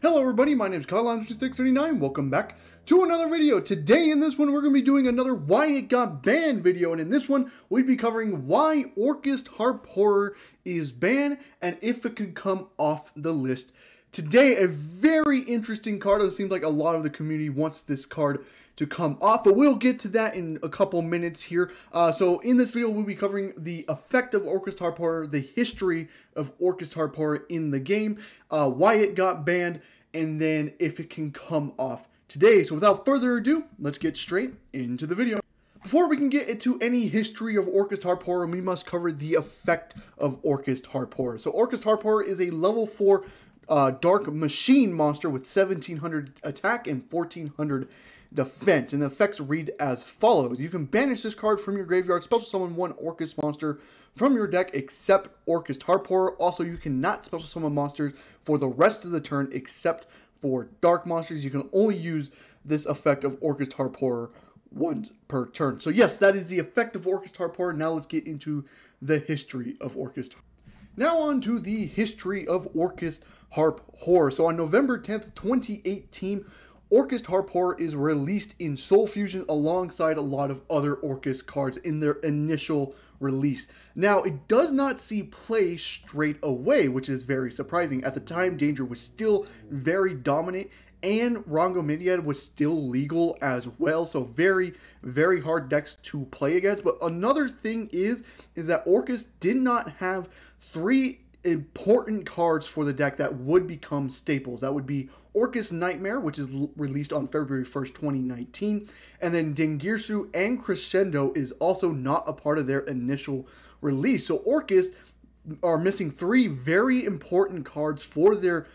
Hello everybody, my name is Kyle, I'm 639. Welcome back to another video. Today in this one we're going to be doing another Why It Got Banned video, and in this one we'd be covering why Orcust Harpur is banned and if it could come off the list. Today, a very interesting card. It seems like a lot of the community wants this card to come off, but we'll get to that in a couple minutes here. So in this video, we'll be covering the effect of Orcust Harpur, the history of Orcust Harpur in the game, why it got banned, and then if it can come off today. So without further ado, let's get straight into the video. Before we can get into any history of Orcust Harpur, we must cover the effect of Orcust Harpur. So Orcust Harpur is a level 4 dark machine monster with 1700 attack and 1400 defense, and the effects read as follows. You can banish this card from your graveyard, special summon one Orcust monster from your deck except Orcust Harpur. Also, you cannot special summon monsters for the rest of the turn except for dark monsters. You can only use this effect of Orcust Harpur once per turn. So yes, that is the effect of Orcust Harpur. Now let's get into the history of Orcust. Now on to the history of Orcust Harpur. So on November 10th, 2018, Orcust Harpur is released in Soul Fusion alongside a lot of other Orcust cards in their initial release. Now, it does not see play straight away, which is very surprising. At the time, Danger was still very dominant, and Rangominiad was still legal as well, so very, very hard decks to play against. But another thing is that Orcust did not have three important cards for the deck that would become staples. That would be Orcust Nightmare, which is released on February 1st, 2019, and then Dingirsu and Crescendo is also not a part of their initial release. So Orcust are missing three very important cards for their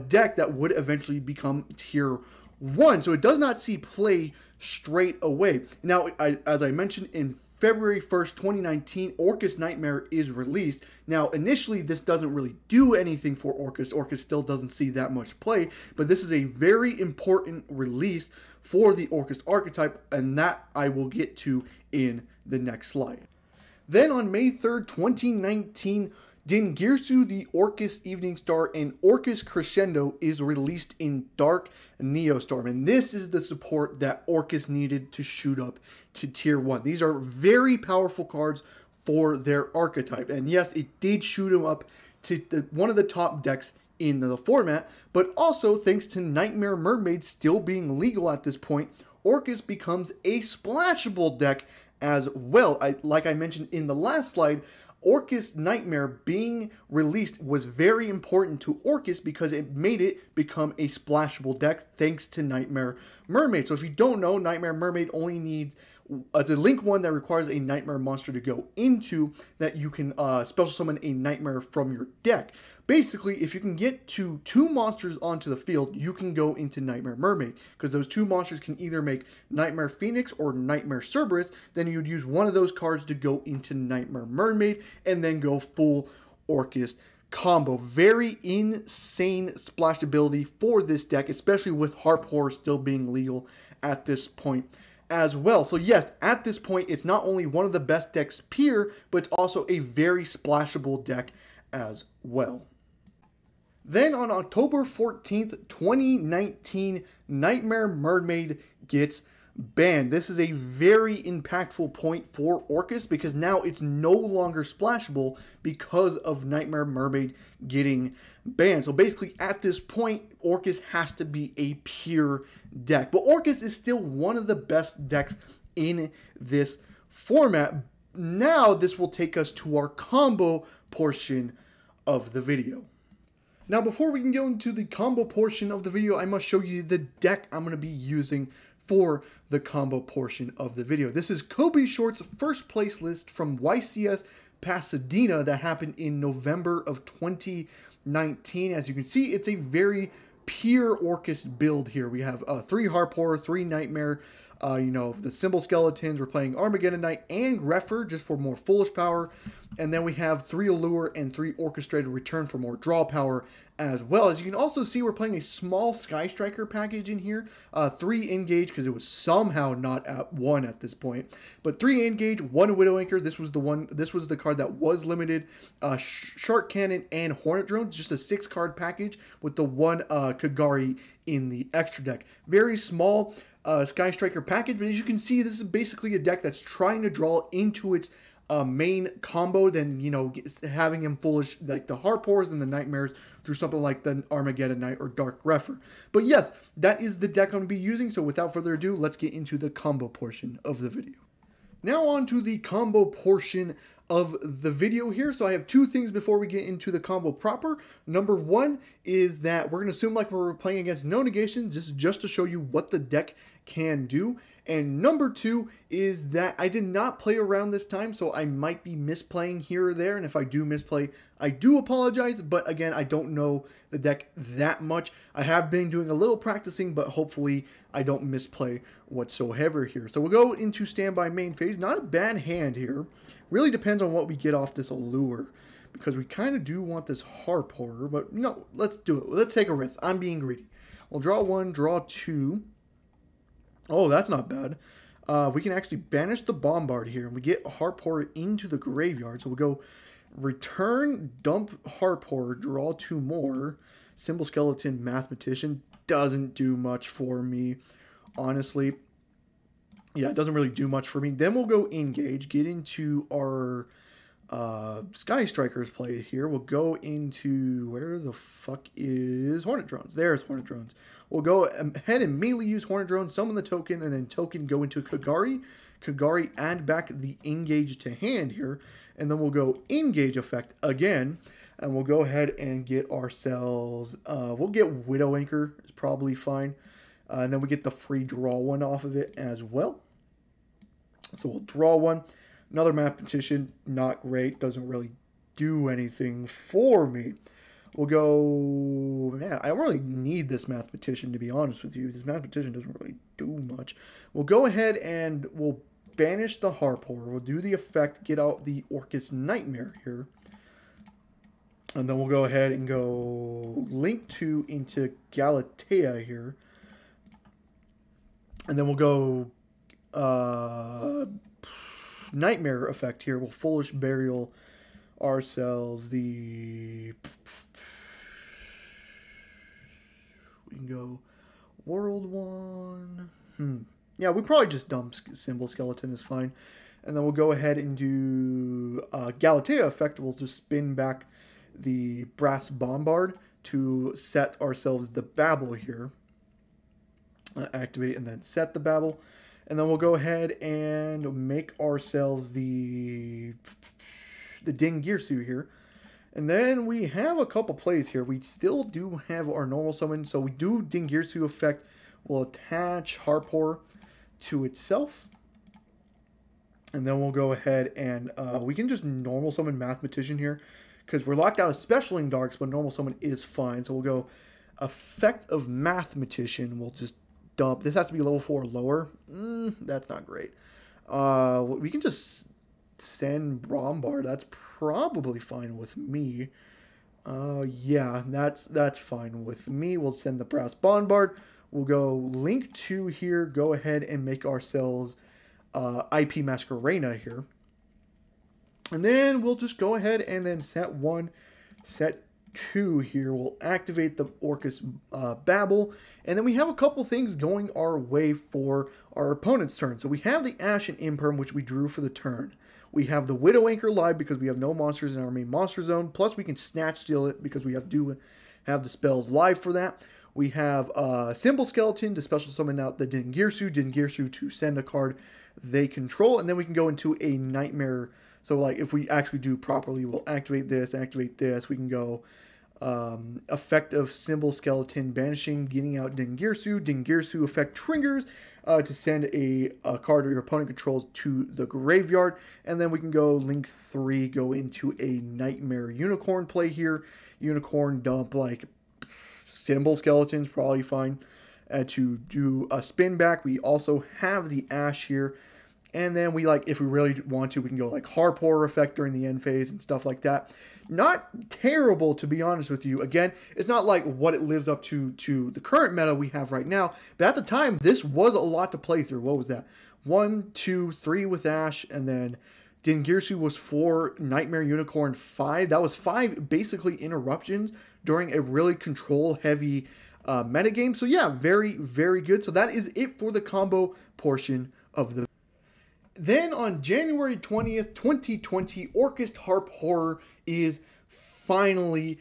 deck that would eventually become tier 1. So it does not see play straight away. Now, as I mentioned, in February 1st, 2019, Orcust Nightmare is released. Now, initially, this doesn't really do anything for Orcust. Orcust still doesn't see that much play, but this is a very important release for the Orcust archetype, and that I will get to in the next slide. Then on May 3rd, 2019, Dingirsu, the Orcust Evening Star, and Orcust Crescendo is released in Dark Neostorm. And this is the support that Orcust needed to shoot up to tier 1. These are very powerful cards for their archetype. And yes, it did shoot them up to one of the top decks in the format. But also, thanks to Nightmare Mermaid still being legal at this point, Orcust becomes a splashable deck as well. Like I mentioned in the last slide, Orcust Nightmare being released was very important to Orcust because it made it become a splashable deck thanks to Nightmare Mermaid. So if you don't know, Nightmare Mermaid only needs, it's a link one that requires a Nightmare monster to go into that you can special summon a Nightmare from your deck. Basically, if you can get to 2 monsters onto the field, you can go into Nightmare Mermaid, because those 2 monsters can either make Nightmare Phoenix or Nightmare Cerberus. Then you would use one of those cards to go into Nightmare Mermaid, and then go full Orcust combo. Very insane splash ability for this deck, especially with Harpur still being legal at this point as well. So yes, at this point, it's not only one of the best decks peer, but it's also a very splashable deck as well. Then on October 14th, 2019, Nightmare Mermaid gets banned. This is a very impactful point for Orcust because now it's no longer splashable because of Nightmare Mermaid getting banned. So basically at this point, Orcust has to be a pure deck. But Orcust is still one of the best decks in this format. Now this will take us to our combo portion of the video. Now, before we can go into the combo portion of the video, I must show you the deck I'm going to be using for the combo portion of the video. This is Kobe Short's first place list from YCS Pasadena that happened in November of 2019. As you can see, it's a very pure Orcust build here. We have 3 Harpur, 3 Nightmare, the Symbol Skeletons. We're playing Armageddon Knight and Greffer just for more foolish power. And then we have 3 Allure and 3 Orchestrated Return for more draw power, as well as you can also see we're playing a small Sky Striker package in here. 3 Engage, because it was somehow not at 1 at this point. But 3 Engage, 1 Widow Anchor. This was the card that was limited. Shark Cannon and Hornet Drones, just a 6-card package with the 1 Kagari in the extra deck. Very small Sky Striker package, but as you can see, this is basically a deck that's trying to draw into its main combo, then, you know, having him foolish like the Harpurs and the Nightmares through something like the Armageddon Knight or Dark Refer. But yes, that is the deck I'm going to be using, so without further ado, let's get into the combo portion of the video. Now on to the combo portion of the video here. So I have 2 things before we get into the combo proper. Number 1 is that we're going to assume like we're playing against no negations, just to show you what the deck can do. And number 2 is that I did not play around this time, so I might be misplaying here or there. And if I do misplay, I do apologize. But again, I don't know the deck that much. I have been doing a little practicing, but hopefully I don't misplay whatsoever here. So we'll go into standby main phase. Not a bad hand here. Really depends on what we get off this Allure, because we kind of do want this Harpur, but no, let's do it. Let's take a risk. I'm being greedy. We'll draw 1, draw 2. Oh, that's not bad. We can actually banish the Bombard here, and we get Harpur into the graveyard. So we'll go return, dump Harpur, draw 2 more. Symbol Skeleton, Mathematician doesn't do much for me, honestly. Yeah, it doesn't really do much for me. Then we'll go engage, get into our Sky Strikers play here. We'll go into, where the fuck is Hornet Drones? There's Hornet Drones. We'll go ahead and immediately use Hornet Drones, summon the token, and then token go into Kagari. Kagari, add back the engage to hand here. And then we'll go engage effect again. And we'll go ahead and get ourselves, we'll get Widow Anchor, is probably fine. And then we get the free draw 1 off of it as well. So we'll draw 1. Another Mathematician, not great, doesn't really do anything for me. We'll go, yeah, I don't really need this Mathematician, to be honest with you. This Mathematician doesn't really do much. We'll go ahead and we'll banish the Harpur. We'll do the effect, get out the Orcust Nightmare here. And then we'll go ahead and go link 2 into Galatea here. And then we'll go Nightmare effect here. We'll Foolish Burial ourselves. We can go World 1. Yeah, we probably just dump Symbol Skeleton is fine. And then we'll go ahead and do Galatea effect. We'll just spin back the Brass Bombard to set ourselves the Babel here. Activate and then set the Babel. And then we'll go ahead and make ourselves the Dingirsu here. And then we have a couple plays here. We still do have our normal summon. So we do Dingirsu effect. We'll attach Harpur to itself. And then we'll go ahead and we can just normal summon Mathematician here, because we're locked out of Specialing Darks, but normal summon is fine. So we'll go effect of Mathematician. We'll just dump. This has to be level 4 or lower. That's not great. We can just send Bombard. That's probably fine with me. Yeah, that's fine with me. We'll send the Brass Bombard. We'll go link 2 here. Go ahead and make ourselves IP Masquerena here. And then we'll just go ahead and then set 1, set 2 here. We'll activate the Orcust Babel. And then we have a couple things going our way for our opponent's turn. So we have the Ash and Imperm, which we drew for the turn. We have the Widow Anchor live because we have no monsters in our main monster zone. Plus we can snatch steal it because we have the spells live for that. We have Symbol Skeleton to special summon out the Dingirsu to send a card they control. And then we can go into a Nightmare. So like if we actually do properly, we'll activate this. We can go effect of Symbol Skeleton, banishing, getting out Dingirsu effect triggers to send a card your opponent controls to the graveyard. And then we can go link 3, go into a Nightmare Unicorn play here. Unicorn dump like Symbol Skeleton's probably fine to do a spin back. We also have the Ash here. And then we, like, if we really want to, we can go like Harpur effect during the end phase and stuff like that. Not terrible, to be honest with you. Again, it's not like what it lives up to the current meta we have right now. But at the time, this was a lot to play through. What was that? 1, 2, 3 with Ash, and then Dingirsu was 4, Nightmare Unicorn 5. That was 5 basically interruptions during a really control-heavy metagame. So yeah, very, very good. So that is it for the combo portion of the. Then on January 20th, 2020, Orcust Harp is finally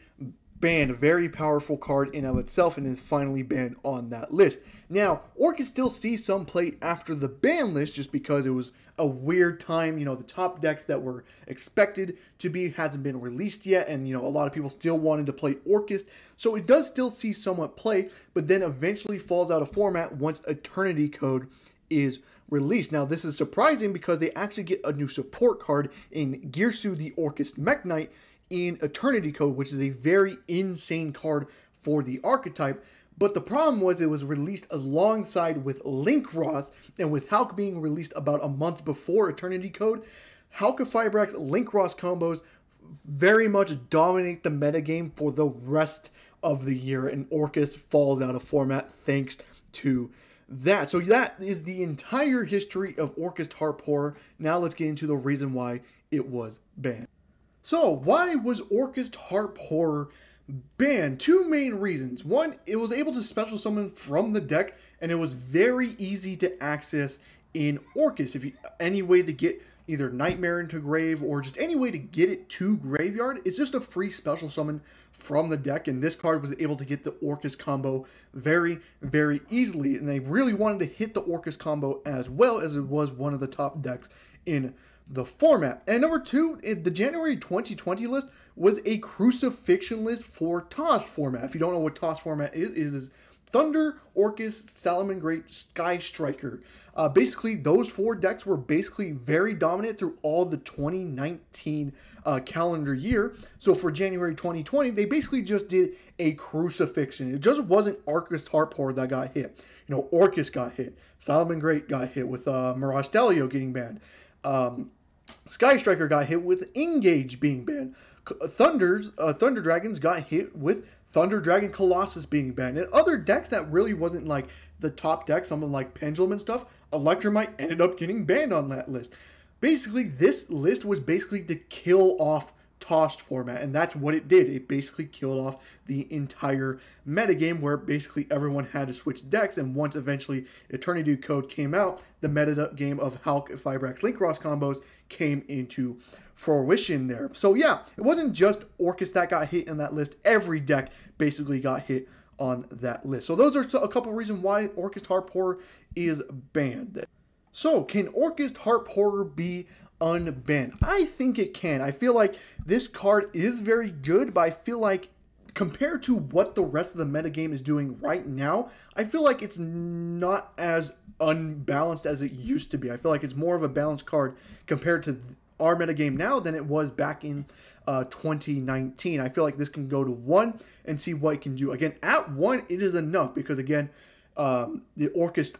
banned. A very powerful card in of itself, and is finally banned on that list. Now, Orcust still sees some play after the ban list just because it was a weird time. You know, the top decks that were expected to be hasn't been released yet, and, you know, a lot of people still wanted to play Orcust. So it does still see somewhat play, but then eventually falls out of format once Eternity Code is released. Now, this is surprising because they actually get a new support card in Girsu the Orcust Mech Knight in Eternity Code, which is a very insane card for the archetype. But the problem was it was released alongside with Linkroth, and with Hulk being released about a month before Eternity Code, Hulk of Fibrax Linkroth combos very much dominate the metagame for the rest of the year, and Orcust falls out of format thanks to that. So that is the entire history of Orcust Harpur. Now let's get into the reason why it was banned. So why was Orcust Harpur banned? Two main reasons. One, it was able to special summon from the deck, and it was very easy to access in Orcust. If you any way to get either Nightmare into grave or just any way to get it to graveyard, it's just a free special summon from the deck, and this card was able to get the Orcust combo very, very easily, and they really wanted to hit the Orcust combo as well, as it was one of the top decks in the format. And number two, the January 2020 list was a crucifixion list for TOS format. If you don't know what TOS format is Thunder, Orcust, Salaman Great, Sky Striker. Basically, those 4 decks were basically very dominant through all the 2019 calendar year. So for January 2020, they basically just did a crucifixion. It just wasn't Orcust Harpur that got hit. You know, Orcust got hit. Salaman Great got hit with Mirage Delio getting banned. Sky Striker got hit with Engage being banned. Thunder Dragons got hit with Thunder Dragon Colossus being banned. And other decks that really wasn't like the top deck, something like Pendulum and stuff, Electromite ended up getting banned on that list. Basically, this list was basically to kill off tossed format, and that's what it did. It basically killed off the entire metagame, where basically everyone had to switch decks, and once eventually Eternity Code came out, the meta game of Hulk, Fibrax, Linkroth combos came into fruition there. So yeah, it wasn't just Orcust that got hit in that list. Every deck basically got hit on that list. So those are a couple of reasons why Orcust Harpur is banned. So can Orcust Harpur be unbanned? I think it can. I feel like this card is very good, but I feel like compared to what the rest of the metagame is doing right now, I feel like it's not as unbalanced as it used to be. I feel like it's more of a balanced card compared to our metagame now than it was back in 2019. I feel like this can go to 1 and see what it can do. Again, at 1, it is enough because, again, the Orcust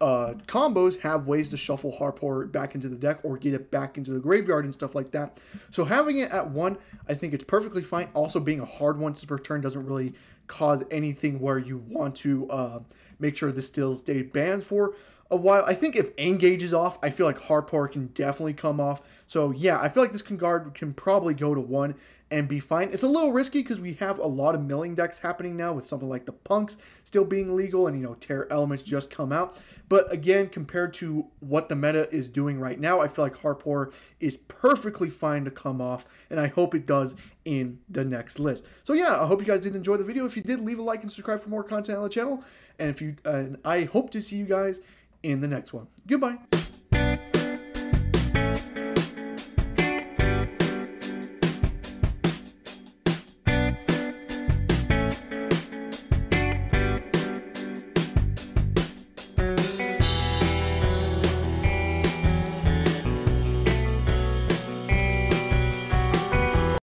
combos have ways to shuffle Harpur back into the deck or get it back into the graveyard and stuff like that. So having it at 1, I think it's perfectly fine. Also, being a hard 1 per turn doesn't really cause anything where you want to make sure this still stays banned for a while. I think if Engage is off, I feel like Harpur can definitely come off. So yeah, I feel like this card can probably go to 1 and be fine. It's a little risky because we have a lot of milling decks happening now with something like the Punks still being legal, and, you know, Terror Elements just come out. But again, compared to what the meta is doing right now, I feel like Harpur is perfectly fine to come off, and I hope it does in the next list. So yeah, I hope you guys did enjoy the video. If you did, leave a like and subscribe for more content on the channel. And I hope to see you guys in the next one. Goodbye.